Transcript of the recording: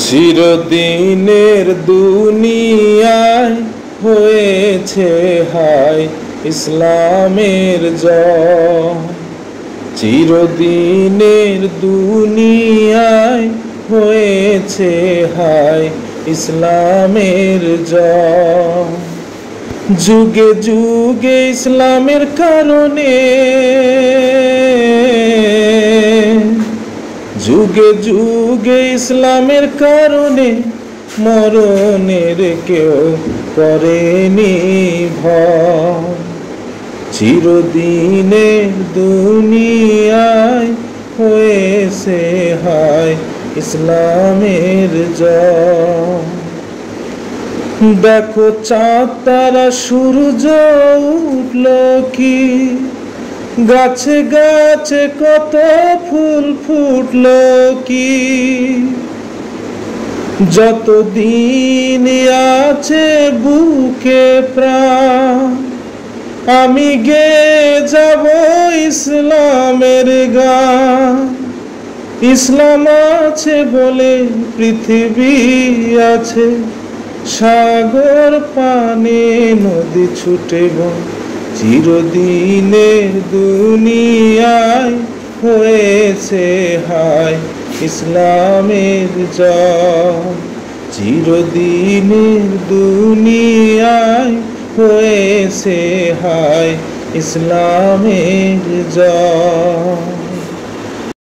চিরদিনের দুনিয়ায় হয়েছে হায় ইসলামের জয়। চিরদিনের দুনিয়ায় হয়েছে হায় ইসলামের জয়। যুগে যুগে ইসলামের কারণে, যুগে যুগে ইসলামের কারণে মরণের কেউ করেনি ভয়। চিরদিনের দুনিয়ায় হয়েছে হায় ইসলামের জয়। দেখো চাঁদ তারা সূর্য উঠল কি, গাছে গাছে কত ফুল ফুটল কি। যতদিন আছে বুকে প্রাণ আমি গেয়ে যাব ইসলামের গান। ইসলাম আছে বলে পৃথিবী আছে, সাগর পানে নদী ছুটে বয়। চিরদিনের দুনিয়ায় হয়েছে হায় ইসলামের জয়। চিরদিনের দুনিয়ায় হয়েছে হায় ইসলামের জয়।